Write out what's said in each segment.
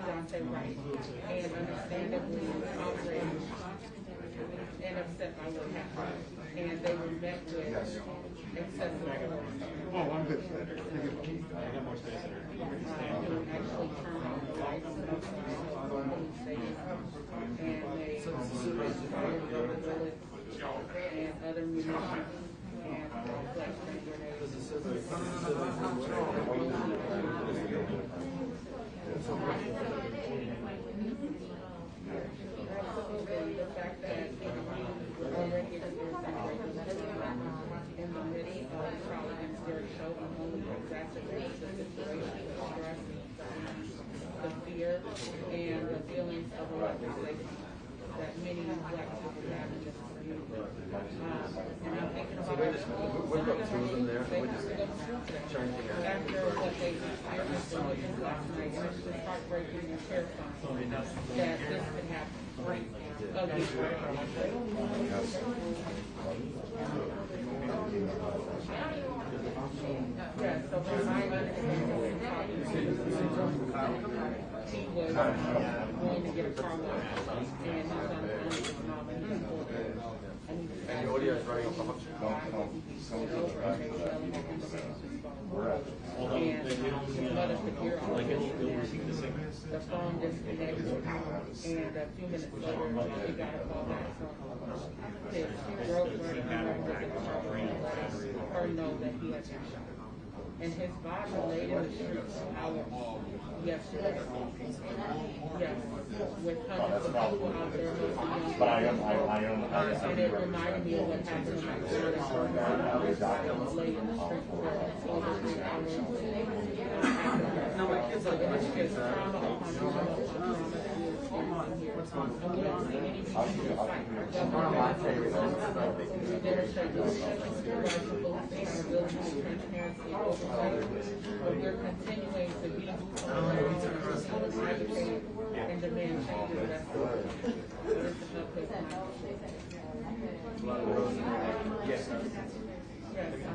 Daunte Wright, and understandably outraged and upset by what happened. And they were met with excessive force. Oh, I'm good. Actually turned on the lights of the police station, and they fired rubber bullets and other munitions and flashbang grenades. Absolutely, the fact that we're already experiencing in the midst of trial against Derek Chauvin only exacerbates the situation, the stress, the fear, and the feelings of a lack of safety that many black people have in this community. And I'm thinking about it. After what they experienced in the last night, it's just heartbreaking and terrifying that this could happen. Yes, so from my understanding, he was going to get a car wash, and he's on the phone with his mom, and he's bored. And the audio is running off the hook. And his mother could hear all this, and the phone disconnected, and a few minutes later, he got a call back from his girlfriend, her know that he had been shot. And his body laid in the streets yesterday. Yes, with hundreds of people out there. And it reminded me of what happened in Nigeria. Laid in the streets for over 3 hours. So it's just trauma upon trauma upon trauma. And we don't see any reason to fight. We demonstrate the rights of police and our ability to transparency and oversight. But we're continuing to be advocate and demand changes that's the Yes, I'm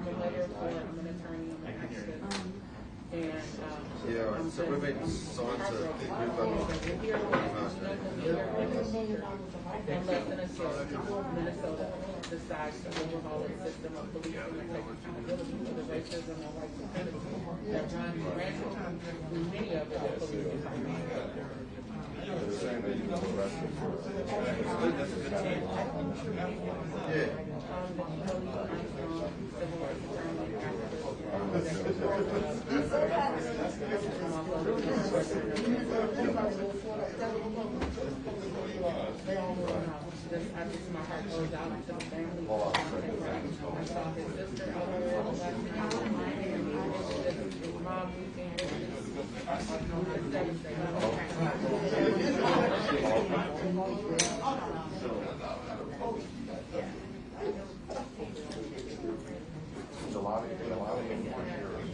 a lawyer for, I'm an attorney, I'm an activist. And so we've been signed to in less than a year, Minnesota decides to overhaul its system of policing and take accountability for the racism and white supremacy that runs rampant through many of the police departments. They're saying that you know the rest of that's a good team. Yeah. My heart goes out to the family. I saw his sister out there last night, his mom weeping. It's devastating.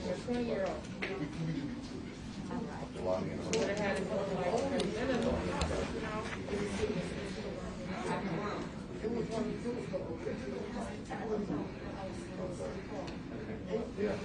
A 20-year-old. Would have had his whole life presented. Yeah.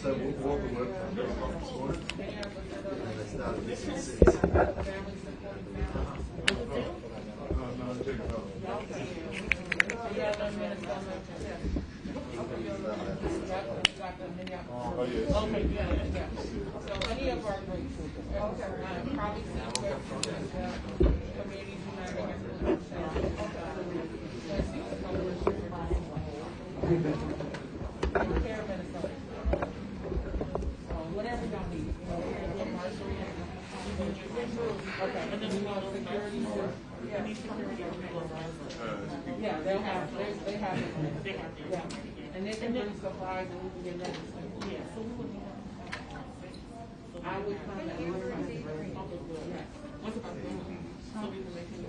So what we worked on this morning, and they started this at 6. Okay, yeah. So any of our groups, probably community united. Take care of Minnesota. Whatever y'all need. Okay. And then we want security. Yeah. Yeah, they'll have. They have it. Yeah. And they can bring supplies and we can get that. Yeah. So we would. I would come and what's about the so we can make it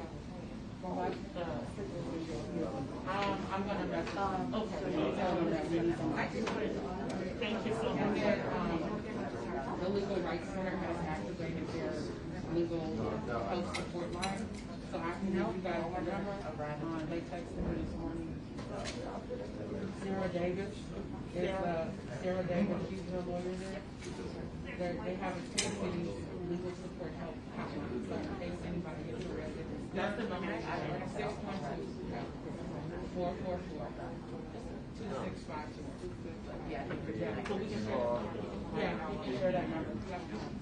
I'm gonna message them. Okay. Thank you so much. And then the Legal Rights Center has activated their legal health support line. So I can give you guys the number. They texted me this morning. Sarah Davis is Sarah Davis, she's the lawyer there. They have a 10 city legal support help hotline. So in case anybody gets arrested, that's the number. 612-444-2652. Yeah, so we can share that number.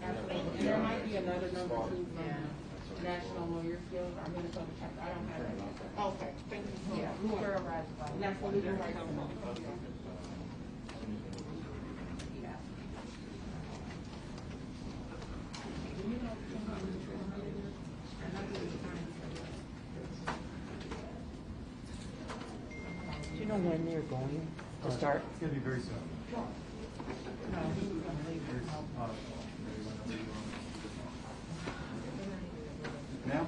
Absolutely. And there might be another number too from National Lawyers Guild. I'm going to double check. I don't have that. Okay, thank you so much. National Legal Rights. Do you know when they're going to start? It's going to be very soon. Now?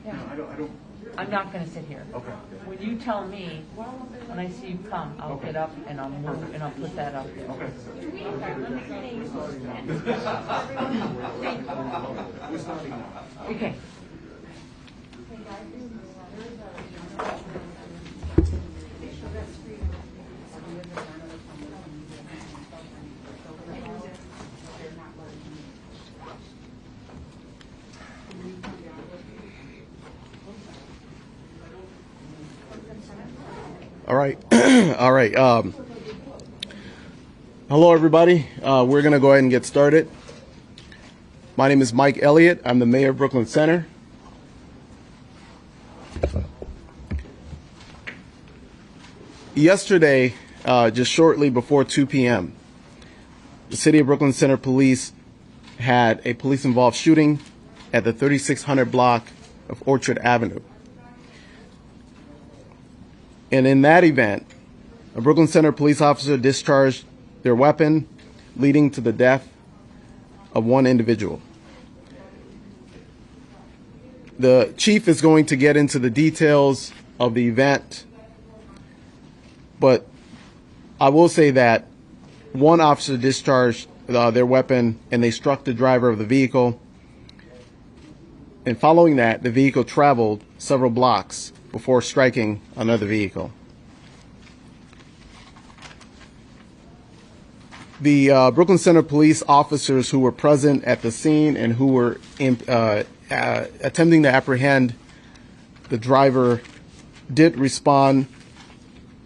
Yeah. No, I don't. I'm not going to sit here. Okay. When you tell me, when I see you come, I'll get up and I'll move and I'll put that up there. Okay. Okay. All right. All right. Hello, everybody. We're going to go ahead and get started. My name is Mike Elliott. I'm the mayor of Brooklyn Center. Yesterday, just shortly before 2 p.m., the City of Brooklyn Center Police had a police-involved shooting at the 3600 block of Orchard Avenue. And in that event, a Brooklyn Center police officer discharged their weapon, leading to the death of one individual. The chief is going to get into the details of the event, but I will say that one officer discharged their weapon and they struck the driver of the vehicle. And following that, the vehicle traveled several blocks before striking another vehicle. The Brooklyn Center police officers who were present at the scene and who were attempting to apprehend the driver did respond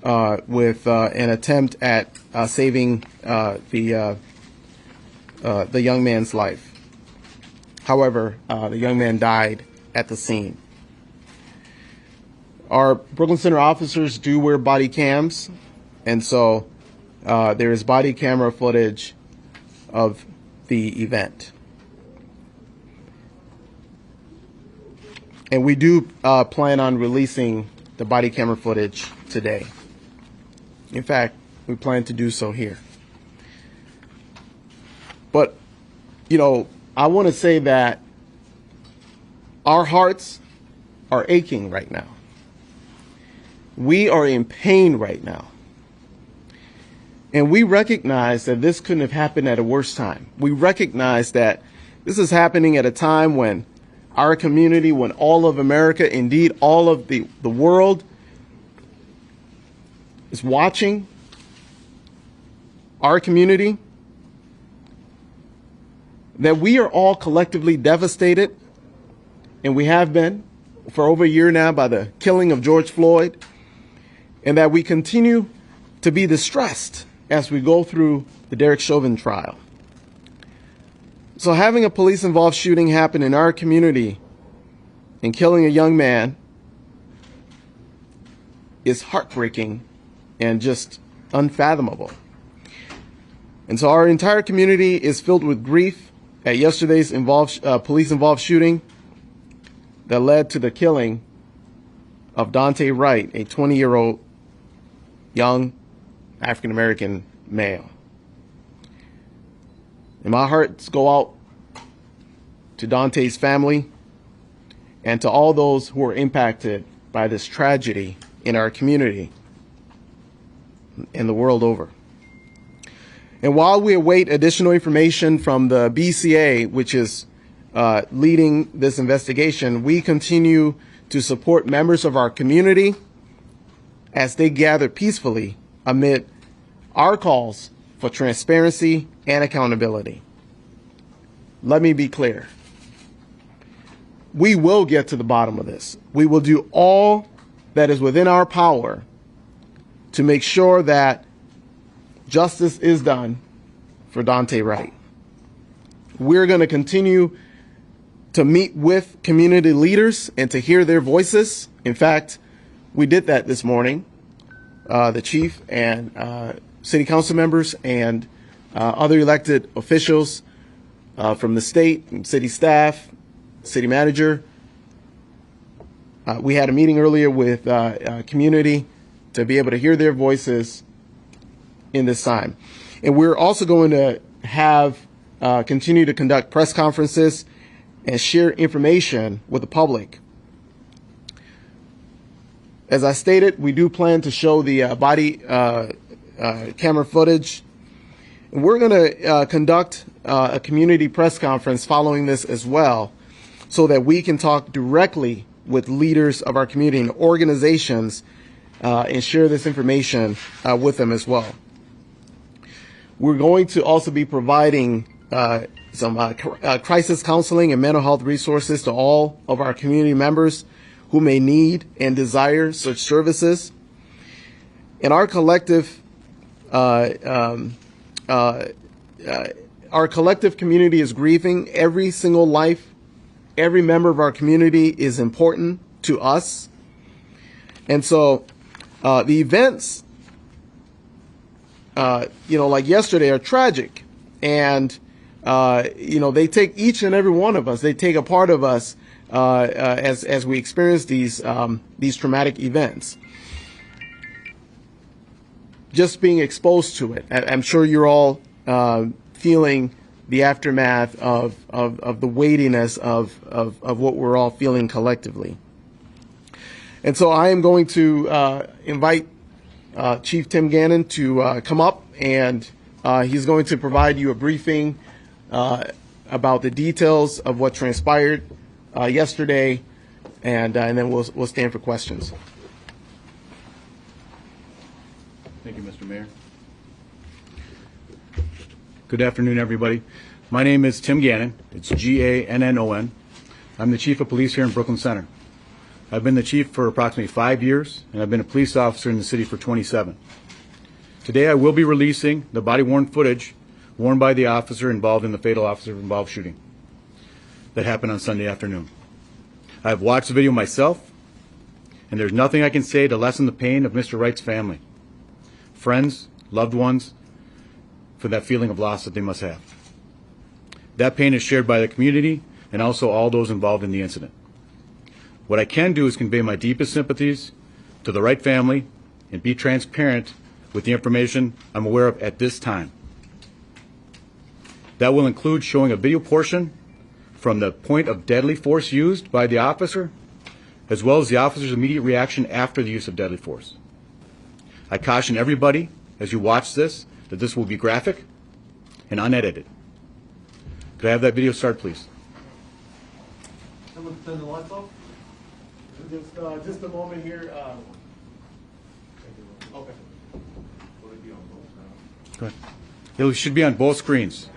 with an attempt at saving the young man's life. However, the young man died at the scene. Our Brooklyn Center officers do wear body cams, and so there is body camera footage of the event. And we do plan on releasing the body camera footage today. In fact, we plan to do so here. But, you know, I want to say that our hearts are aching right now. We are in pain right now. And we recognize that this couldn't have happened at a worse time. We recognize that this is happening at a time when our community, when all of America, indeed all of the world, is watching our community, that we are all collectively devastated, and we have been for over a year now by the killing of George Floyd, and that we continue to be distressed as we go through the Derek Chauvin trial. So having a police-involved shooting happen in our community and killing a young man is heartbreaking and just unfathomable. And so our entire community is filled with grief at yesterday's police-involved shooting that led to the killing of Daunte Wright, a 20-year-old young African-American male. And my hearts go out to Daunte's family and to all those who are impacted by this tragedy in our community and the world over. And while we await additional information from the BCA, which is leading this investigation, we continue to support members of our community as they gather peacefully amid our calls for transparency and accountability. Let me be clear. We will get to the bottom of this. We will do all that is within our power to make sure that justice is done for Daunte Wright. We're going to continue to meet with community leaders and to hear their voices. In fact, we did that this morning. The chief and city council members and other elected officials from the state and city staff, city manager. We had a meeting earlier with community to be able to hear their voices in this time. And we're also going to have continue to conduct press conferences and share information with the public. As I stated, we do plan to show the body camera footage. And we're going to conduct a community press conference following this as well, so that we can talk directly with leaders of our community and organizations and share this information with them as well. We're going to also be providing some crisis counseling and mental health resources to all of our community members who may need and desire such services. And our collective community is grieving. Every single life, every member of our community is important to us. And so the events, like yesterday, are tragic. And, they take each and every one of us, they take a part of us as we experience these traumatic events. Just being exposed to it, I'm sure you're all feeling the aftermath of the weightiness of what we're all feeling collectively. And so I am going to invite Chief Tim Gannon to come up, and he's going to provide you a briefing about the details of what transpired yesterday, and then we'll stand for questions. Thank you, Mr. Mayor. Good afternoon, everybody. My name is Tim Gannon. It's Gannon. I'm the Chief of Police here in Brooklyn Center. I've been the chief for approximately 5 years, and I've been a police officer in the city for 27. Today, I will be releasing the body-worn footage worn by the officer involved in the fatal officer-involved shooting that happened on Sunday afternoon. I've watched the video myself, and there's nothing I can say to lessen the pain of Mr. Wright's family, friends, loved ones, for that feeling of loss that they must have. That pain is shared by the community and also all those involved in the incident. What I can do is convey my deepest sympathies to the Wright family and be transparent with the information I'm aware of at this time. That will include showing a video portion from the point of deadly force used by the officer, as well as the officer's immediate reaction after the use of deadly force. I caution everybody as you watch this that this will be graphic and unedited. Could I have that video start, please? Someone turn the lights off? Just a moment here. Okay. Go ahead. It should be on both screens.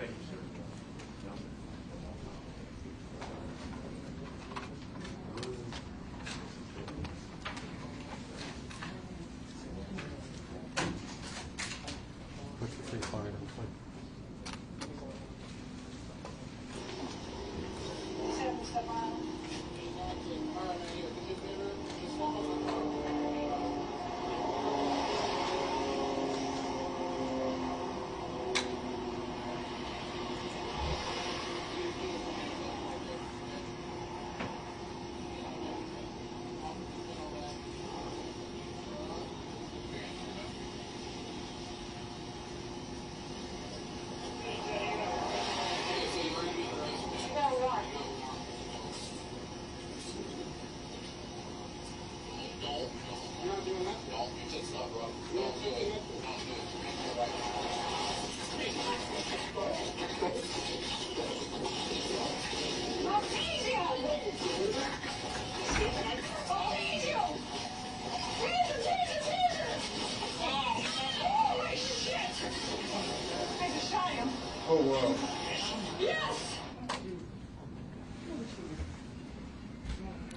Oh, wow.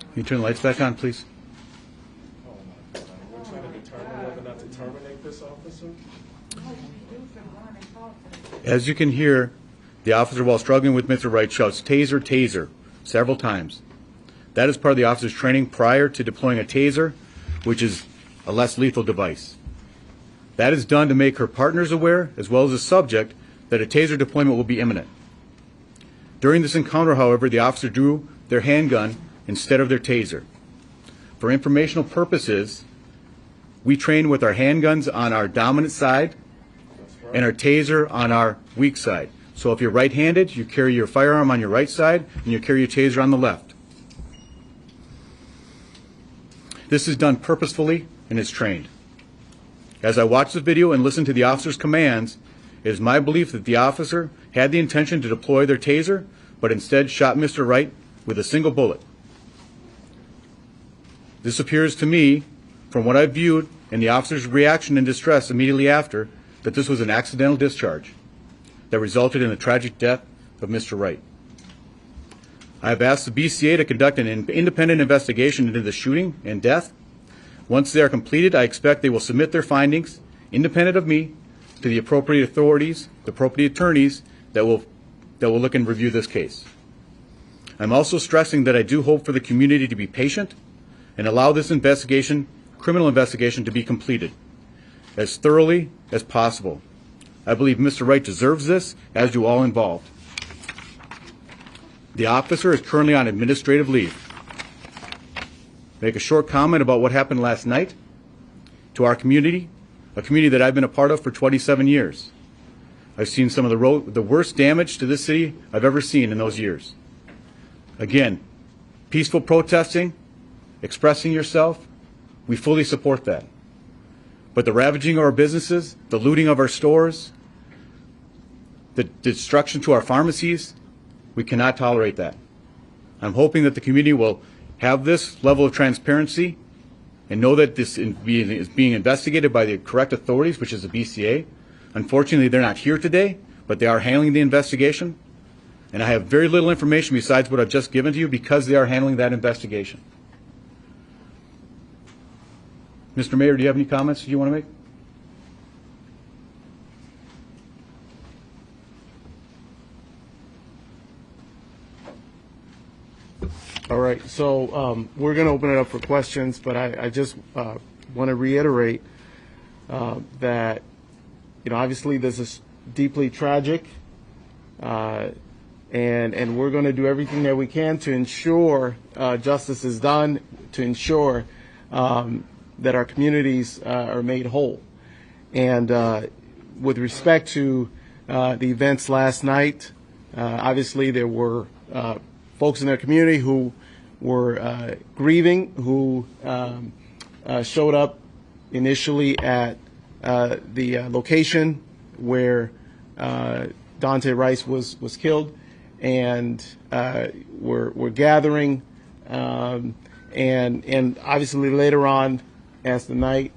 Can you turn the lights back on, please? Oh, my God. We're trying to determine whether or not to terminate this officer? As you can hear, the officer, while struggling with Mr. Wright, shouts, "Taser, taser," several times. That is part of the officer's training prior to deploying a taser, which is a less lethal device. That is done to make her partners aware, as well as the subject, that a taser deployment will be imminent. During this encounter, however, the officer drew their handgun instead of their taser. For informational purposes, we train with our handguns on our dominant side and our taser on our weak side. So if you're right-handed, you carry your firearm on your right side and you carry your taser on the left. This is done purposefully and is trained. As I watch the video and listen to the officer's commands, it is my belief that the officer had the intention to deploy their taser, but instead shot Mr. Wright with a single bullet. This appears to me, from what I've viewed and the officer's reaction and distress immediately after, that this was an accidental discharge that resulted in the tragic death of Mr. Wright. I have asked the BCA to conduct an independent investigation into the shooting and death. Once they are completed, I expect they will submit their findings, independent of me, to the appropriate authorities, the appropriate attorneys that will look and review this case. I'm also stressing that I do hope for the community to be patient and allow this investigation, criminal investigation, to be completed as thoroughly as possible. I believe Mr. Wright deserves this, as do all involved. The officer is currently on administrative leave. Make a short comment about what happened last night to our community, a community that I've been a part of for 27 years. I've seen some of the worst damage to this city I've ever seen in those years. Again, peaceful protesting, expressing yourself, we fully support that. But the ravaging of our businesses, the looting of our stores, the destruction to our pharmacies, we cannot tolerate that. I'm hoping that the community will have this level of transparency and know that this is being investigated by the correct authorities, which is the BCA. Unfortunately, they're not here today, but they are handling the investigation. And I have very little information besides what I've just given to you because they are handling that investigation. Mr. Mayor, do you have any comments you want to make? All right, so we're going to open it up for questions, but I just want to reiterate that, obviously this is deeply tragic, and we're going to do everything that we can to ensure justice is done, to ensure that our communities are made whole. And with respect to the events last night, obviously there were folks in their community who were grieving, who showed up initially at the location where Daunte Wright was killed, and were gathering, and obviously later on, as the night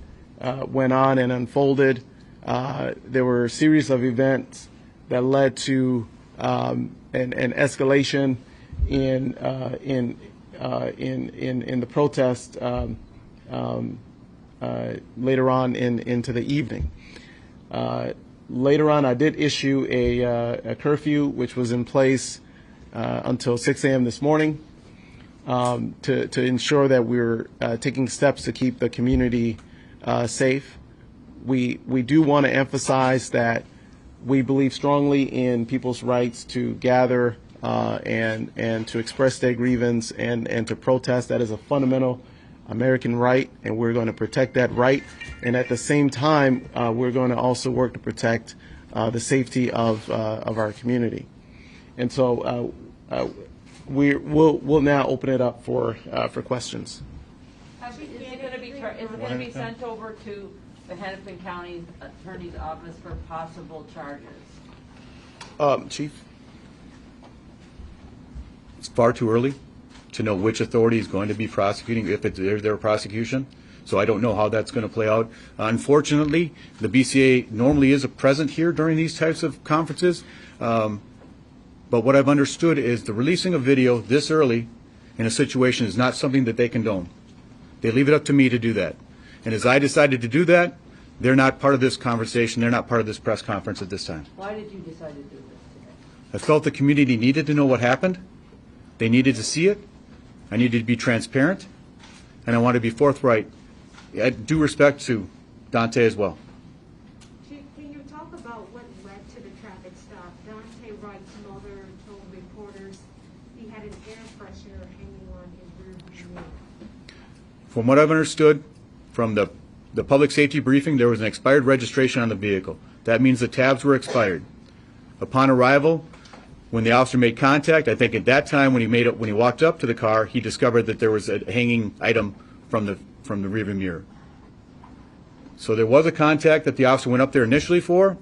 went on and unfolded, there were a series of events that led to an escalation in the protest later on into the evening. Later on, I did issue a curfew, which was in place until 6 a.m. this morning, to ensure that we're taking steps to keep the community safe. We do want to emphasize that we believe strongly in people's rights to gather and to express their grievance and to protest. That is a fundamental American right, and we're going to protect that right. And at the same time, we're going to also work to protect the safety of our community. And so we'll now open it up for questions. Is it going to be sent over to the Hennepin County Attorney's Office for possible charges? Chief? It's far too early to know which authority is going to be prosecuting, if it's their prosecution. So I don't know how that's going to play out. Unfortunately, the BCA normally is present here during these types of conferences. But what I've understood is the releasing of video this early in a situation is not something that they condone. They leave it up to me to do that. And as I decided to do that, they're not part of this conversation. They're not part of this press conference at this time. Why did you decide to do this today? I felt the community needed to know what happened. They needed to see it. I needed to be transparent. And I want to be forthright. I due respect to Daunte as well. Chief, can you talk about what led to the traffic stop? Daunte Wright's mother told reporters he had an air freshener hanging on his rearview mirror. From what I've understood from the public safety briefing, there was an expired registration on the vehicle. That means the tabs were expired. Upon arrival, when the officer made contact, I think at that time when he walked up to the car, he discovered that there was a hanging item from the rearview mirror. So there was a contact that the officer went up there initially for,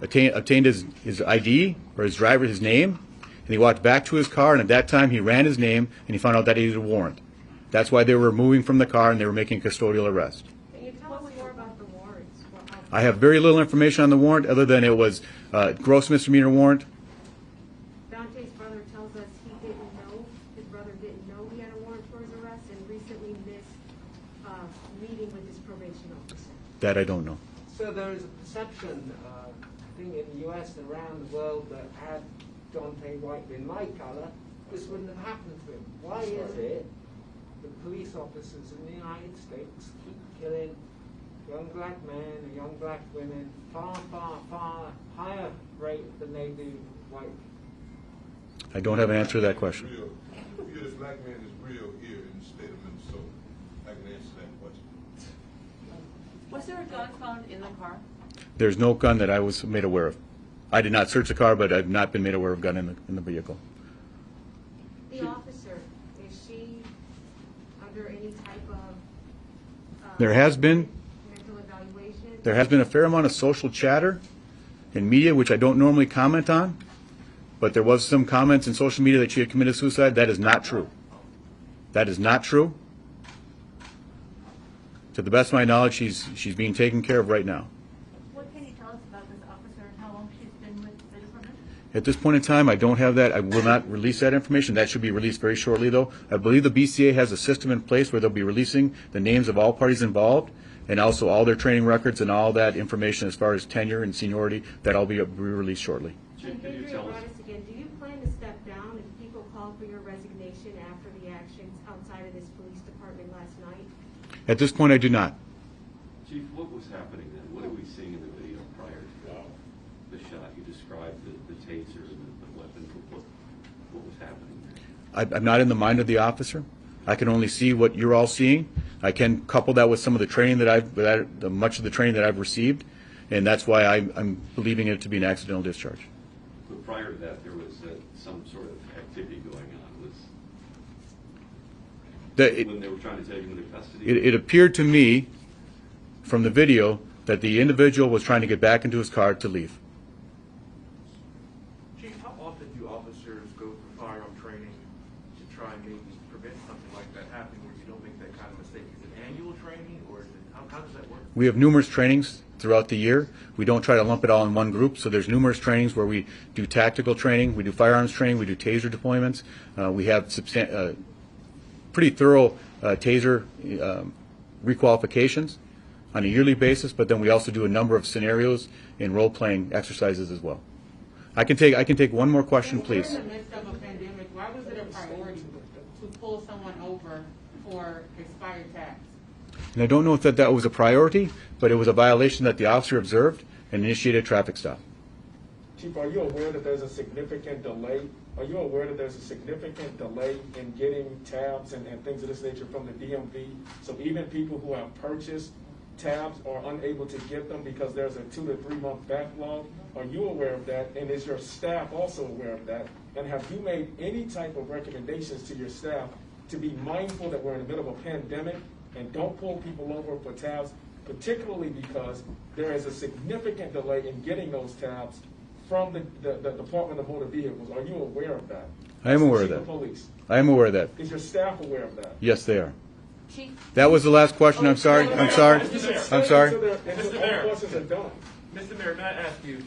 obtained his ID or his name, and he walked back to his car, and at that time he ran his name and he found out that he had a warrant. That's why they were moving from the car and they were making a custodial arrest. Can you tell us more about the warrants? I have very little information on the warrant other than it was a gross misdemeanor warrant. Dante's brother tells us his brother didn't know he had a warrant for his arrest and recently missed meeting with his probation officer. That I don't know. So there is a perception, I think in the US and around the world, that had Daunte Wright been my color, this wouldn't have happened to him. Why is it the police officers in the United States keep killing young black men and young black women far, far, far higher rate than they do white? I don't have an answer to that question. If you're this black man is real here in the state of Minnesota, I can answer that question. Was there a gun found in the car? There's no gun that I was made aware of. I did not search the car, but I've not been made aware of a gun in the vehicle. The officer, is she under any type of There has been mental evaluation? There has been a fair amount of social chatter in media, which I don't normally comment on, but there was some comments in social media that she had committed suicide. That is not true. That is not true. To the best of my knowledge, she's being taken care of right now. What can you tell us about this officer and how long she's been with the department? At this point in time, I don't have that. I will not release that information. That should be released very shortly, though. I believe the BCA has a system in place where they'll be releasing the names of all parties involved and also all their training records and all that information as far as tenure and seniority. That'll be released shortly. And Adrian brought us again. Do you plan to step down if people call for your resignation after the actions outside of this police department last night? At this point, I do not. Chief, what was happening then? What are we seeing in the video prior to the shot? You described the taser and the weapon. What was happening there? I'm not in the mind of the officer. I can only see what you're all seeing. I can couple that with some of the training much of the training that I've received, and that's why I'm believing it to be an accidental discharge. But prior to that, there was some sort of activity going on. When they were trying to take him into custody? It appeared to me from the video that the individual was trying to get back into his car to leave. Chief, how often do officers go through firearm training to try and maybe prevent something like that happening where you don't make that kind of mistake? Is it annual training or is it, how does that work? We have numerous trainings throughout the year. We don't try to lump it all in one group, so there's numerous trainings where we do tactical training, we do firearms training, we do taser deployments. We have pretty thorough taser requalifications on a yearly basis, but then we also do a number of scenarios and role-playing exercises as well. I can take one more question, please. In the midst of a pandemic, why was it a priority to pull someone over for expired tax? And I don't know if that was a priority, but it was a violation that the officer observed and initiated a traffic stop. Chief, are you aware that there's a significant delay? Are you aware that there's a significant delay in getting tabs and things of this nature from the DMV? So even people who have purchased tabs are unable to get them because there's a 2 to 3 month backlog. Are you aware of that? And is your staff also aware of that? And have you made any type of recommendations to your staff to be mindful that we're in the middle of a pandemic and don't pull people over for tabs, particularly because there is a significant delay in getting those tabs from the Department of Motor Vehicles? Are you aware of that? I am aware of Chief that. Police. I am aware of that. Is your staff aware of that? Yes, they are. Chief? That was the last question. I'm sorry. I'm sorry. I'm sorry. Mr. Mayor. Questions are done. Mr. Mayor, may I ask you,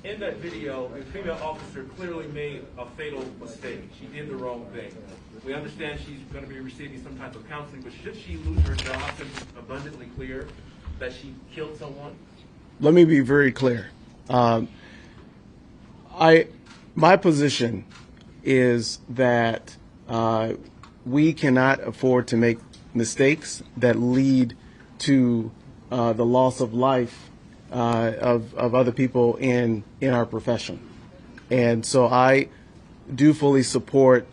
in that video, the female officer clearly made a fatal mistake. She did the wrong thing. We understand she's going to be receiving some type of counseling, but should she lose her job since it's abundantly clear that she killed someone? Let me be very clear. My position is that we cannot afford to make mistakes that lead to the loss of life of other people in our profession. And so I do fully support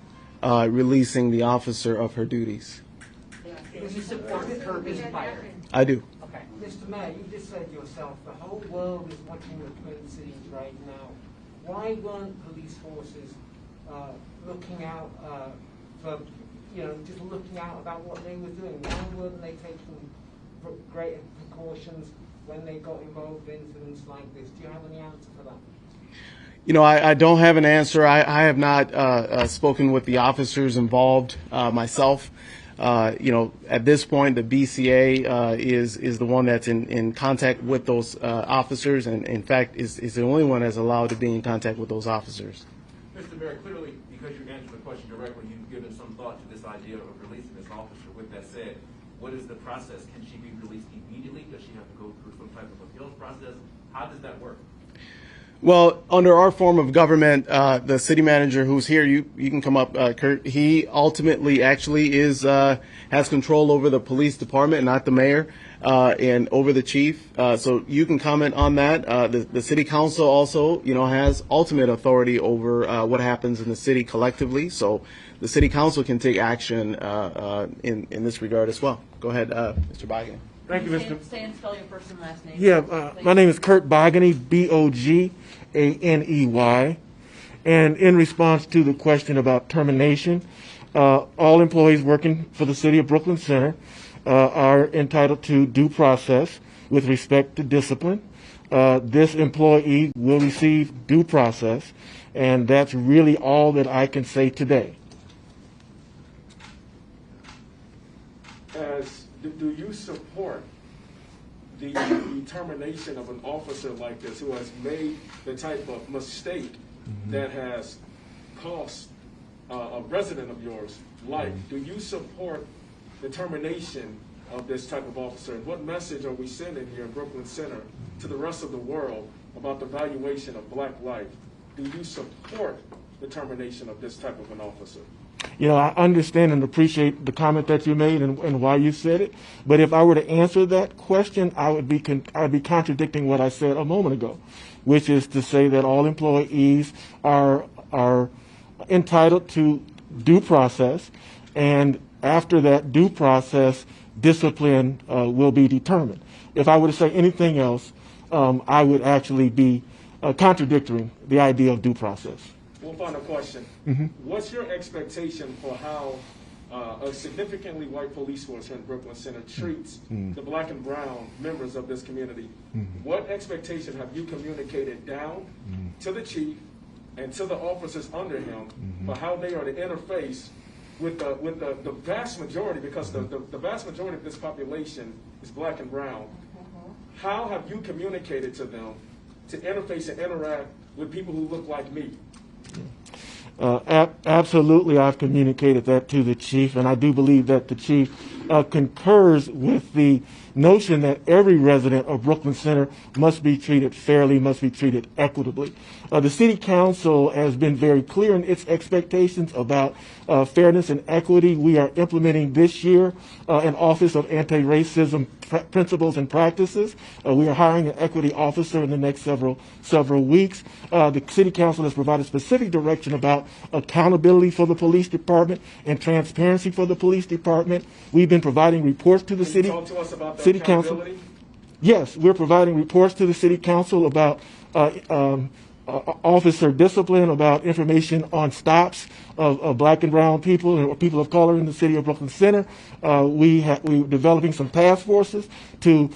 releasing the officer of her duties. You support her being fired? I do. Okay. Mr. Mayor, you just said yourself, the whole world is watching the Twin Cities right now. Why weren't police forces looking out for, just looking out about what they were doing? Why weren't they taking greater precautions when they got involved in incidents like this? Do you have any answer for that? I don't have an answer. I have not spoken with the officers involved myself. At this point, the BCA is the one that's in contact with those officers, and in fact is the only one that's allowed to be in contact with those officers. Mr. Mayor, clearly, because you answered the question directly, you've given some thought to this idea of releasing this officer. With that said, what is the process? Can she be released immediately? Does she have to go through some type of appeals process? How does that work? Well, under our form of government, the city manager who's here, you can come up, Kurt. He ultimately actually has control over the police department, not the mayor, and over the chief. So you can comment on that. The city council also, has ultimate authority over what happens in the city collectively. So the city council can take action in this regard as well. Go ahead, Mr. Bogany. Thank you, Mr. Say and spell your first and last name. Yeah, my name is Kurt Bogany, Boganey. And in response to the question about termination, all employees working for the City of Brooklyn Center are entitled to due process with respect to discipline. This employee will receive due process, and that's really all that I can say today. Do you support the termination of an officer like this who has made the type of mistake that has cost a resident of yours life? Do you support the termination of this type of officer? And what message are we sending here in Brooklyn Center to the rest of the world about the valuation of black life? Do you support the termination of this type of an officer? I understand and appreciate the comment that you made and why you said it. But if I were to answer that question, I would be contradicting what I said a moment ago, which is to say that all employees are entitled to due process, and after that due process, discipline will be determined. If I were to say anything else, I would actually be contradicting the idea of due process. One final question. What's your expectation for how a significantly white police force here in Brooklyn Center treats the black and brown members of this community? What expectation have you communicated down to the chief and to the officers under him for how they are to interface with the vast majority, because the vast majority of this population is black and brown? How have you communicated to them to interface and interact with people who look like me? Absolutely, I've communicated that to the chief, and I do believe that the chief concurs with the notion that every resident of Brooklyn Center must be treated fairly, must be treated equitably. The city council has been very clear in its expectations about fairness and equity. We are implementing this year an Office of Anti-Racism Principles and Practices. We are hiring an equity officer in the next several weeks. The city council has provided specific direction about accountability for the police department and transparency for the police department. We've been providing reports to the city. Talk to us about the City Council. Yes, we're providing reports to the City Council about officer discipline, about information on stops of black and brown people or people of color in the City of Brooklyn Center. We're developing some task forces to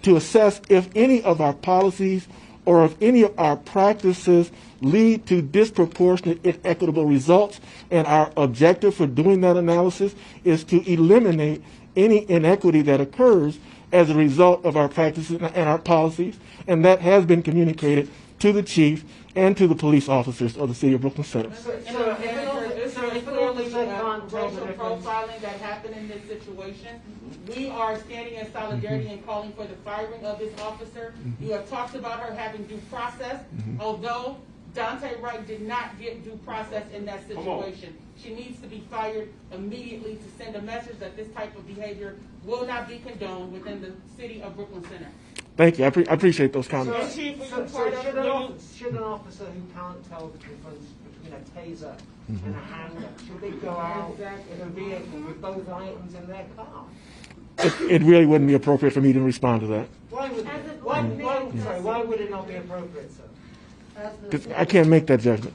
assess if any of our policies or if any of our practices lead to disproportionate inequitable results, and our objective for doing that analysis is to eliminate any inequity that occurs as a result of our practices and our policies, and that has been communicated to the chief and to the police officers of the city of Brooklyn Center. Is there clearly racial profiling that happened in this situation? We are standing in solidarity and calling for the firing of this officer. You have talked about her having due process, although Daunte Wright did not get due process in that situation. She needs to be fired immediately to send a message that this type of behavior will not be condoned within the city of Brooklyn Center. Thank you. I appreciate those comments. Should an officer who can't tell the difference between a taser and a handgun, should they go out in a vehicle with those items in their car? It really wouldn't be appropriate for me to respond to that. Why would it not be appropriate, sir? 'Cause I can't make that judgment.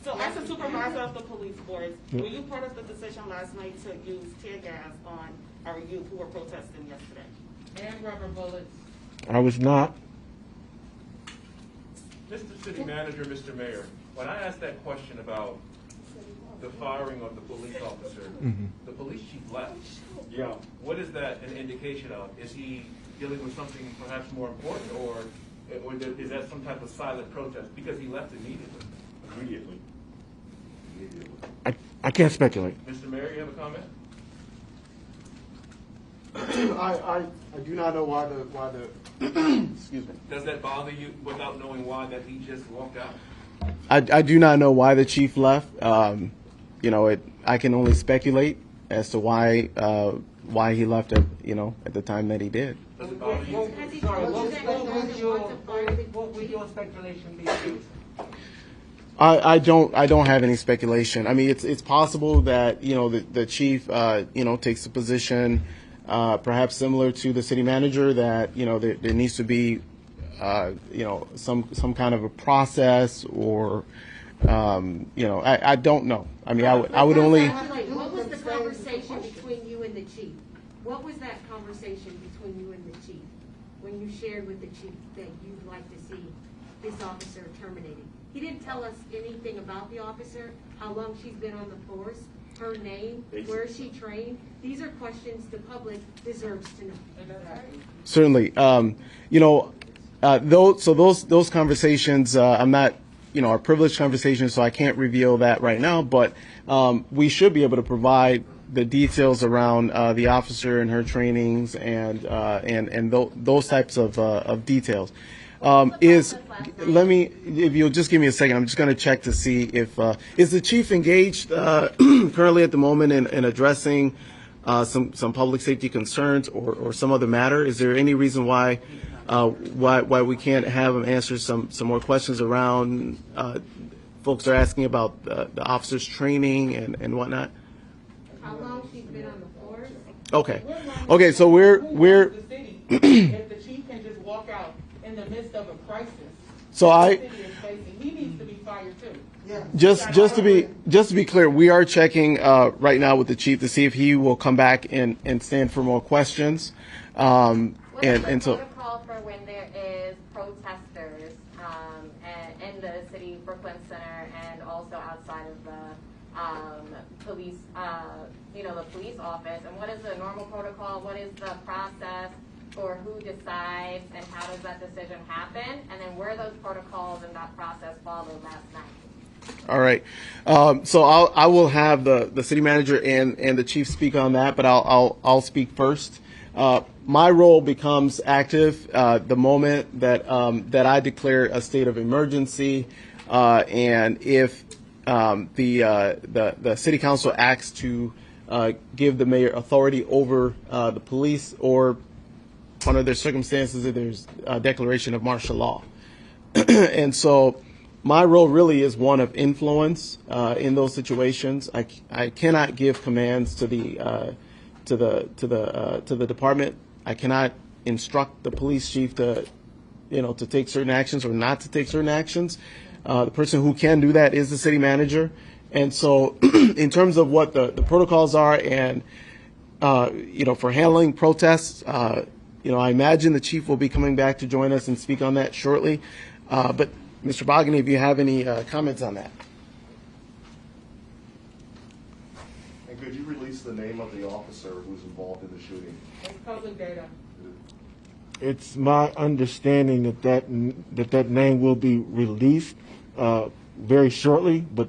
So as a supervisor of the police force, were you part of the decision last night to use tear gas on our youth who were protesting yesterday? And rubber bullets. I was not. Mr. City Manager, Mr. Mayor, when I asked that question about the firing of the police officer, the police chief left. Yeah. What is that an indication of? Is he dealing with something perhaps more important, or is that some type of silent protest? Because he left immediately. I can't speculate. Mr. Mayor, you have a comment? I do not know why the excuse me. Does that bother you without knowing why that he just walked out? I do not know why the chief left. I can only speculate as to why he left at the time that he did. Does it bother you? What would your speculation be? I don't have any speculation. I mean, it's possible that the chief takes a position perhaps similar to the city manager, that there needs to be some kind of a process, or I don't know. I mean, I would only. What was the conversation between you and the chief? What was that conversation between you and the chief when you shared with the chief that you'd like to see this officer terminated? He didn't tell us anything about the officer, how long she's been on the force, her name, where she trained. These are questions the public deserves to know. Certainly. Those conversations, I'm not, are privileged conversations, so I can't reveal that right now, but we should be able to provide the details around the officer and her trainings and those types of details. If you'll just give me a second, I'm just going to check to see if is the chief engaged currently at the moment in addressing some public safety concerns or some other matter. Is there any reason why we can't have him answer some more questions around folks are asking about the officers' training and whatnot? How long she's been on the force? Okay, so we're if the chief can just walk out in the midst of a crisis, so he needs to be fired too. Yeah. Just to be clear, we are checking right now with the chief to see if he will come back and stand for more questions. What is the protocol for when there is protesters in the city Brooklyn Center and also outside of the police, the police office? And what is the normal protocol? What is the process for who decides, and how does that decision happen? And then were those protocols and that process followed last night? All right. So I will have the city manager and the chief speak on that, but I'll speak first. My role becomes active the moment that I declare a state of emergency, and if the city council acts to give the mayor authority over the police, or under their circumstances if there's a declaration of martial law. And so my role really is one of influence in those situations. I cannot give commands to the department. I cannot instruct the police chief to take certain actions or not to take certain actions. The person who can do that is the city manager. And so in terms of what the protocols are and for handling protests, I imagine the chief will be coming back to join us and speak on that shortly. But Mr. Bogany, if you have any comments on that. And could you release the name of the officer who's involved in the shooting? It's public data. It's my understanding that name will be released very shortly, but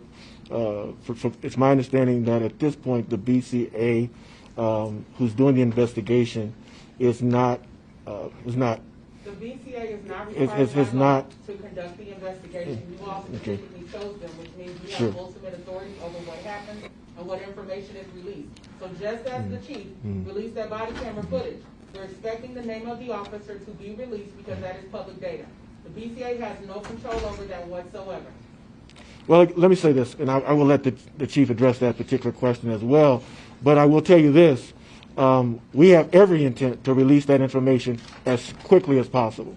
it's my understanding that at this point the BCA, who's doing the investigation, is not. The BCA is not required not to conduct the investigation. You all Okay. specifically chose them, which means we Sure. have ultimate authority over what happens and what information is released. So just as the chief released that body camera footage, we're expecting the name of the officer to be released because that is public data. The BCA has no control over that whatsoever. Well, let me say this, and I will let the chief address that particular question as well. But I will tell you this: we have every intent to release that information as quickly as possible,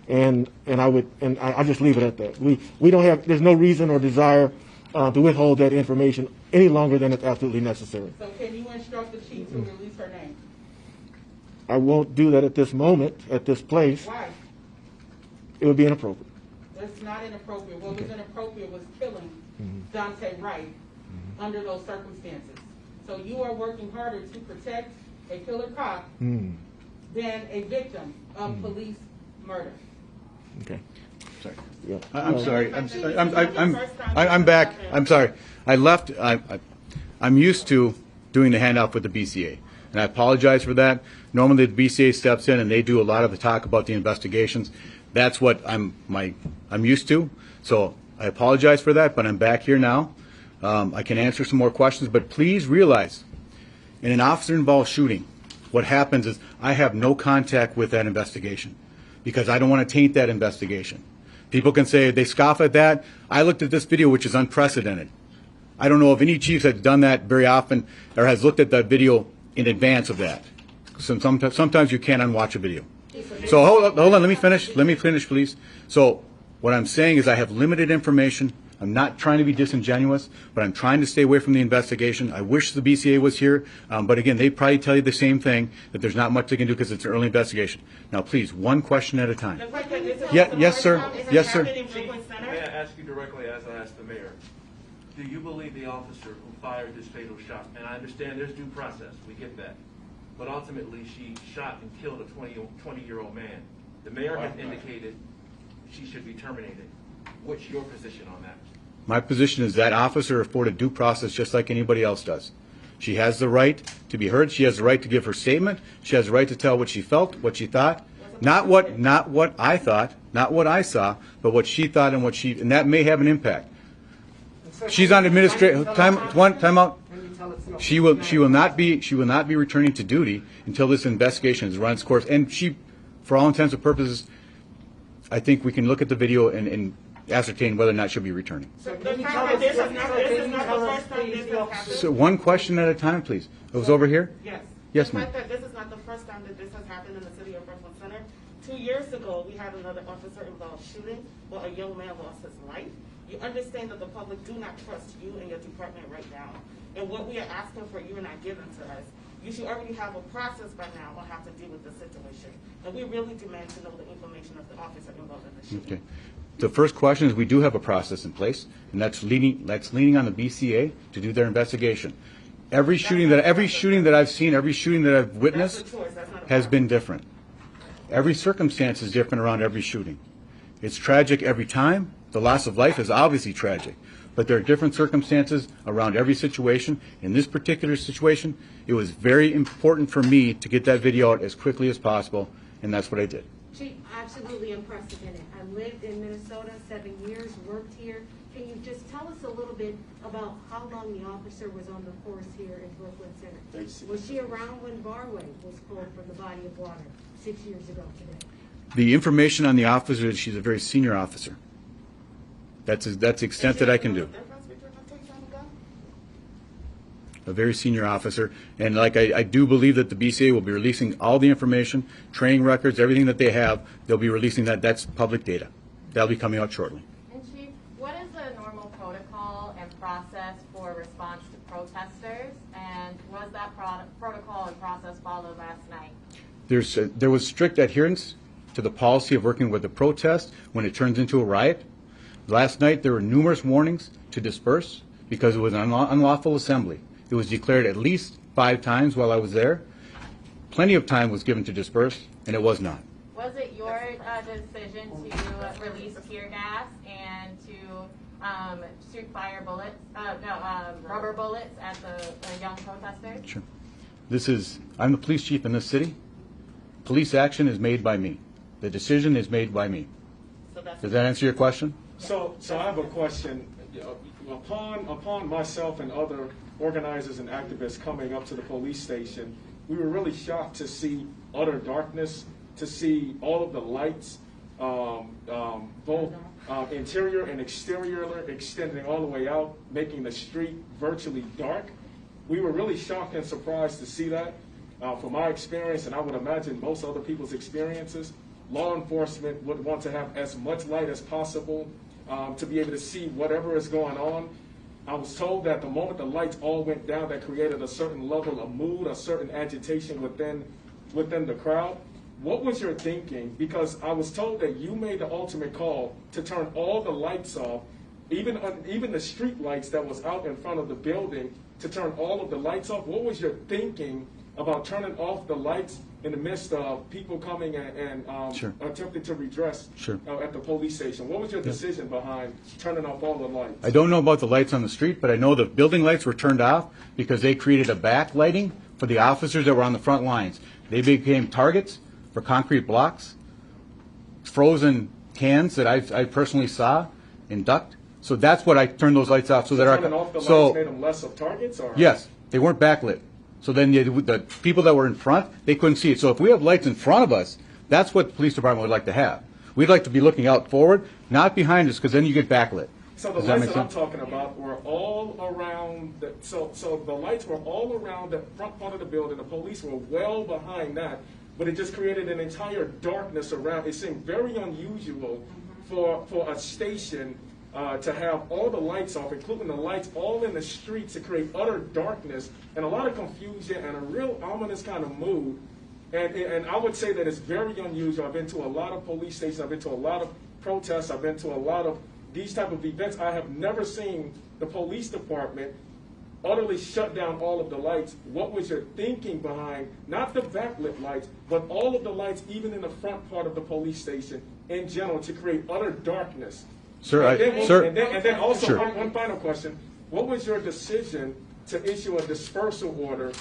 and I'll just leave it at that. We don't have. There's no reason or desire to withhold that information any longer than it's absolutely necessary. So can you instruct the chief to release her name? I won't do that at this moment, at this place. Why? It would be inappropriate. That's not inappropriate. What was inappropriate was killing Daunte Wright under those circumstances. So you are working harder to protect a killer cop than a victim of police murder. Okay. Sorry. Yeah. I'm sorry. I'm back. I'm sorry. I left. I'm used to doing the handoff with the BCA, and I apologize for that. Normally, the BCA steps in and they do a lot of the talk about the investigations. That's what I'm used to. So I apologize for that, but I'm back here now. I can answer some more questions, but please realize, in an officer-involved shooting, what happens is I have no contact with that investigation because I don't want to taint that investigation. People can say they scoff at that. I looked at this video, which is unprecedented. I don't know if any chief has done that very often or has looked at that video in advance of that. Sometimes you can't unwatch a video. So hold on, let me finish. Let me finish, please. So what I'm saying is I have limited information. I'm not trying to be disingenuous, but I'm trying to stay away from the investigation. I wish the BCA was here, but again, they probably tell you the same thing, that there's not much they can do because it's an early investigation. Now, please, one question at a time. Yes, sir. Yes, sir. May I ask you directly, as I asked the mayor, do you believe the officer who fired this fatal shot, and I understand there's due process, we get that, but ultimately she shot and killed a 20-year-old man. The mayor has indicated she should be terminated. What's your position on that? My position is that officer afforded due process just like anybody else does. She has the right to be heard. She has the right to give her statement. She has the right to tell what she felt, what she thought. Not what I thought, not what I saw, but what she thought and that may have an impact. She's on administrative time out. She will not be returning to duty until this investigation has run its course. And she, for all intents and purposes, I think we can look at the video and ascertain whether or not she'll be returning. So the fact that this is not the first time this has happened. So one question at a time, please. It was over here? Yes. Yes, The ma'am. fact that this is not the first time that this has happened in the city of Brooklyn Center. 2 years ago, we had another officer-involved shooting where a young man lost his life. You understand that the public do not trust you and your department right now. And what we are asking for, you are not giving to us. You should already have a process by now on how to deal with the situation. And we really demand to know the information of the officer involved in the shooting. Okay. The first question is we do have a process in place, and that's leaning on the BCA to do their investigation. Every shooting that I've seen, every shooting that I've witnessed has been different. Every circumstance is different around every shooting. It's tragic every time. The loss of life is obviously tragic, but there are different circumstances around every situation. In this particular situation, it was very important for me to get that video out as quickly as possible, and that's what I did. Chief, absolutely unprecedented. I lived in Minnesota 7 years, worked here. Can you just tell us a little bit about how long the officer was on the force here in Brooklyn Center? Was she around when Barway was pulled from the body of water 6 years ago today? The information on the officer is she's a very senior officer. That's the extent that I can do. A very senior officer, and like I do believe that the BCA will be releasing all the information, training records, everything that they have. They'll be releasing that. That's public data. That'll be coming out shortly. And Chief, what is the normal protocol and process for response to protesters, and was that protocol and process followed last night? There was strict adherence to the policy of working with a protest when it turns into a riot. Last night, there were numerous warnings to disperse because it was an unlawful assembly. It was declared at least 5 times while I was there. Plenty of time was given to disperse, and it was not. Was it your decision to release tear gas and to shoot rubber bullets at the young protesters? Sure. I'm the police chief in this city. Police action is made by me. The decision is made by me. Does that answer your question? So I have a question. Upon myself and other organizers and activists coming up to the police station, we were really shocked to see utter darkness, to see all of the lights, both interior and exterior, extending all the way out, making the street virtually dark. We were really shocked and surprised to see that. From my experience, and I would imagine most other people's experiences, law enforcement would want to have as much light as possible to be able to see whatever is going on. I was told that the moment the lights all went down, that created a certain level of mood, a certain agitation within the crowd. What was your thinking? Because I was told that you made the ultimate call to turn all the lights off, even the street lights that was out in front of the building, to turn all of the lights off. What was your thinking about turning off the lights in the midst of people coming and Sure. attempting to redress Sure. At the police station? What was your decision behind turning off all the lights? I don't know about the lights on the street, but I know the building lights were turned off because they created a backlighting for the officers that were on the front lines. They became targets for concrete blocks, frozen cans that I personally saw in duct. So that's what I turned those lights off so that turning off the lights made them less of targets? Or? Yes, they weren't backlit. So then the people that were in front, they couldn't see it. So if we have lights in front of us, that's what the police department would like to have. We'd like to be looking out forward, not behind us, because then you get backlit. So the lights that I'm talking about were all around. So the lights were all around the front part of the building. The police were well behind that, but it just created an entire darkness around. It seemed very unusual for a station to have all the lights off, including the lights all in the streets, to create utter darkness and a lot of confusion and a real ominous kind of mood. And I would say that it's very unusual. I've been to a lot of police stations. I've been to a lot of protests. I've been to a lot of these type of events. I have never seen the police department utterly shut down all of the lights. What was your thinking behind, not the backlit lights, but all of the lights, even in the front part of the police station in general, to create utter darkness? Sir, and then also, sure. one final question. What was your decision to issue a dispersal order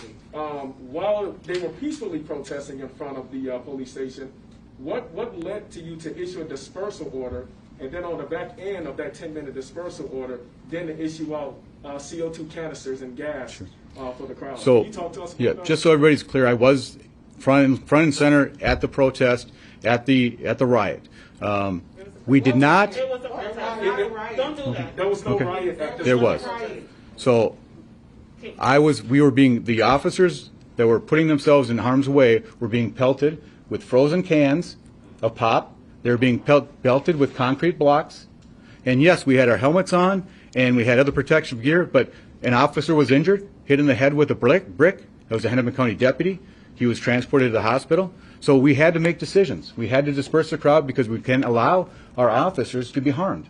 while they were peacefully protesting in front of the police station? What led to you to issue a dispersal order, and then on the back end of that 10-minute dispersal order, then to issue out CO2 canisters and gas for the crowd? So, can you talk to us yeah, about just so everybody's clear, I was front and center at the protest, at the riot. We did not. It was a protest. Don't do that. There was no Okay. riot. There was. So the officers that were putting themselves in harm's way were being pelted with frozen cans of pop. They were being pelted with concrete blocks. And yes, we had our helmets on and we had other protection gear, but an officer was injured, hit in the head with a brick. That was a Hennepin County deputy. He was transported to the hospital. So we had to make decisions. We had to disperse the crowd because we can't allow our officers to be harmed.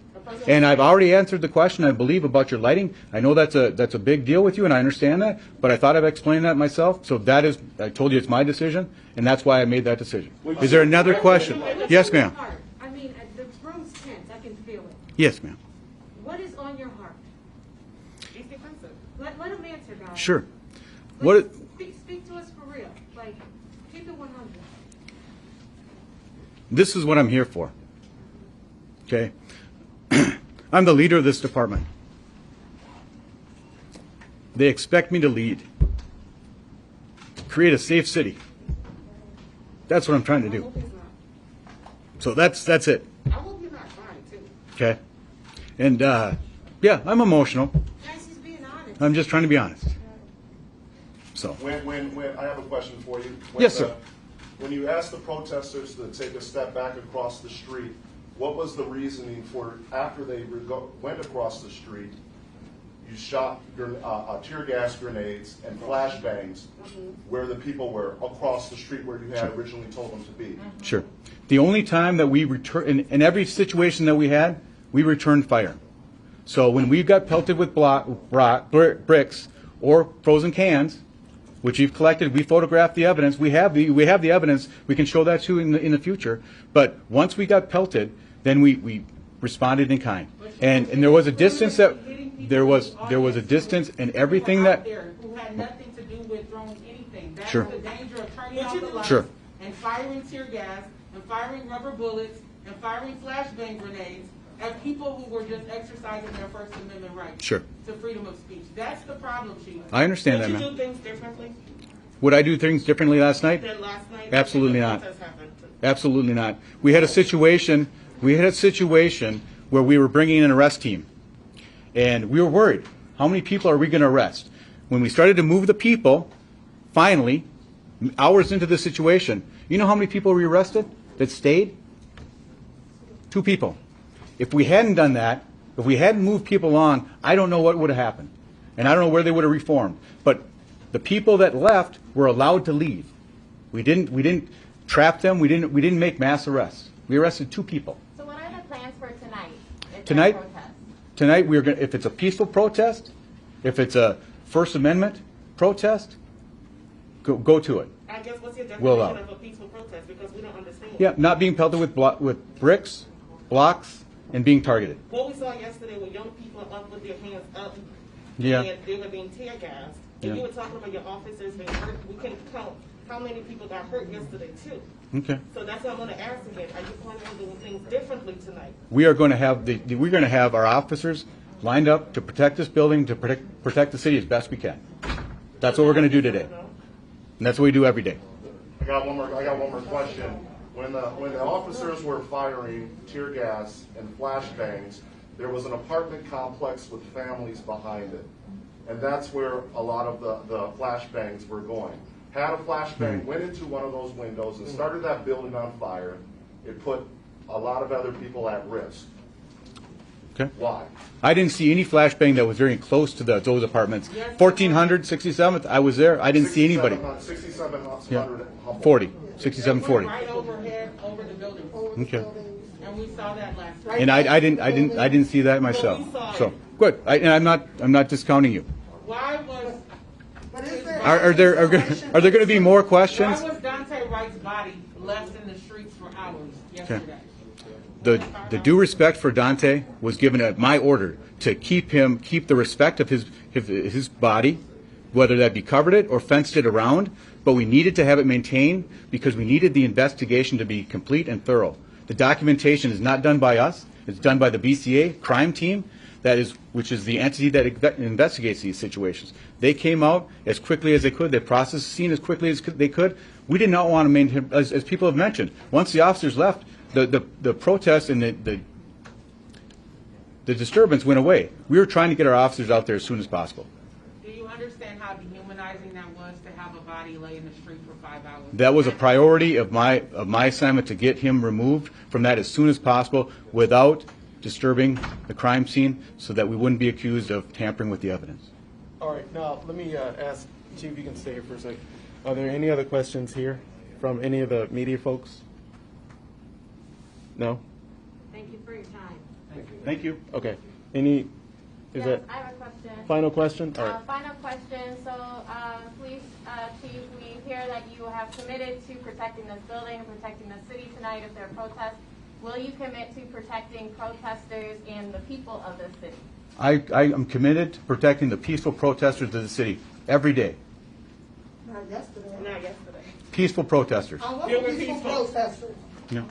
And I've already answered the question, I believe, about your lighting. I know that's a big deal with you, and I understand that, but I thought I've explained that myself. So that is, I told you it's my decision, and that's why I made that decision. Is there another question? Yes, ma'am. I mean, the room's tense. I can feel it. Yes, ma'am. What is on your heart? Be defensive. Let him answer, guys. Sure. Speak to us for real. Like, keep it 100. This is what I'm here for. Okay? I'm the leader of this department. They expect me to lead, to create a safe city. That's what I'm trying to do. So that's it. I hope you're not crying too. Okay? And yeah, I'm emotional. Guys, he's being honest. I'm just trying to be honest. So. When I have a question for you. Yes, sir. When you asked the protesters to take a step back across the street, what was the reasoning for, after they went across the street, you shot tear gas grenades and flashbangs where the people were across the street where you had originally told them to be. Sure. The only time that we return, in every situation that we had, we returned fire. So when we got pelted with bricks or frozen cans, which we've collected, we photographed the evidence. We have the evidence. We can show that to you in the future. But once we got pelted, then we responded in kind. And there was a distance that there was a distance, and everything that who had nothing to do with throwing anything. That's Sure. the danger of turning off the lights Sure. and firing tear gas and firing rubber bullets and firing flashbang grenades at people who were just exercising their First Amendment right Sure. to freedom of speech. That's the problem, Chief. I understand that, Did you ma'am. do things differently Would I do things differently last night? than last night? Absolutely When the not. protest happened? Absolutely not. We had a situation where we were bringing in an arrest team, and we were worried. How many people are we going to arrest? When we started to move the people, finally, hours into the situation, you know how many people we arrested that stayed? 2 people. If we hadn't done that, if we hadn't moved people along, I don't know what would have happened, and I don't know where they would have reformed. But the people that left were allowed to leave. We didn't trap them. We didn't make mass arrests. We arrested 2 people. So what are the plans for tonight? Tonight we're going. If it's a peaceful protest, if it's a First Amendment protest, go to it. I guess what's your We'll definition of a peaceful protest? Because we don't understand. Yeah, not being pelted with bricks, blocks, and being targeted. What we saw yesterday were young people up with their hands up, Yeah. and they were being tear gassed. And Yeah. you were talking about your officers being hurt. We can count how many people got hurt yesterday too. Okay. So that's what I'm going to ask again. Are you planning on doing things differently tonight? We are going to have our officers lined up to protect this building, to protect the city as best we can. That's what we're going to do today, and that's what we do every day. I got one more question. When the officers were firing tear gas and flashbangs, there was an apartment complex with families behind it, and that's where a lot of the flashbangs were going. Had a flashbang went into one of those windows and started that building on fire, it put a lot of other people at risk. Okay. Why? I didn't see any flashbang that was very close to those apartments. 1400, 67th, I was there. I didn't see anybody. 6700. 40, 6740. Right overhead, over the building. Okay. And we saw that last night. And I didn't see that myself. Well, we saw So it. good. And I'm not discounting you. Why was Are there going to be more questions? Why was Daunte Wright's body left in the streets for hours yesterday? The due respect for Daunte was given at my order to keep the respect of his body, whether that be covered it or fenced it around, but we needed to have it maintained because we needed the investigation to be complete and thorough. The documentation is not done by us, it's done by the BCA crime team, which is the entity that investigates these situations. They came out as quickly as they could, they processed the scene as quickly as they could. We did not want to maintain, as people have mentioned, once the officers left, the protest and the disturbance went away. We were trying to get our officers out there as soon as possible. Do you understand how dehumanizing that was to have a body lay in the street for 5 hours? That was a priority of my assignment, to get him removed from that as soon as possible without disturbing the crime scene, so that we wouldn't be accused of tampering with the evidence. All right, now let me ask Chief, you can stay here for a second. Are there any other questions here from any of the media folks? No? Thank you for your time. Thank you. Okay. Any, is that I have a question. final question? All right. Final question. So, Police Chief, we hear that you have committed to protecting this building and protecting the city tonight if there are protests. Will you commit to protecting protesters and the people of the city? I am committed to protecting the peaceful protesters of the city every day. Not yesterday. Not yesterday. Peaceful protesters. I was a peaceful protester, Yeah.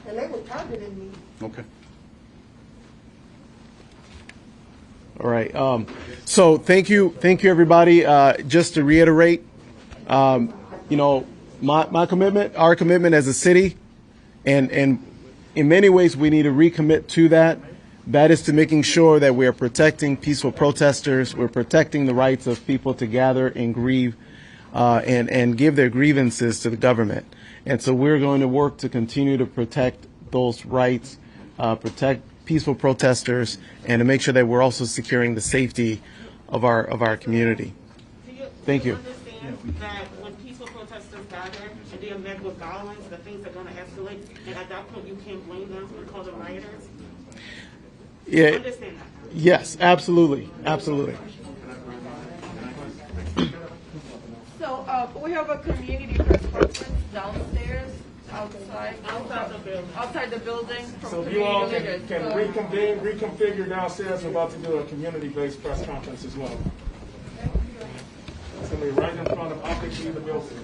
and they were targeting me. Okay. All right. So thank you, everybody. Just to reiterate, my commitment, our commitment as a city, and in many ways we need to recommit to that. That is to making sure that we are protecting peaceful protesters. We're protecting the rights of people to gather and grieve, and give their grievances to the government. And so we're going to work to continue to protect those rights, protect peaceful protesters and to make sure that we're also securing the safety of our community. Thank you. Understand that when peaceful protesters gather and they are met with violence, that things are going to escalate, and at that point you can't blame them and call them rioters? Yeah. Understand that? Yes, absolutely, absolutely. So, we have a community press conference downstairs, outside the building from So if you all community can leaders. reconfigure downstairs, we're about to do a community-based press conference as well. It's going to be right in front of optically the building.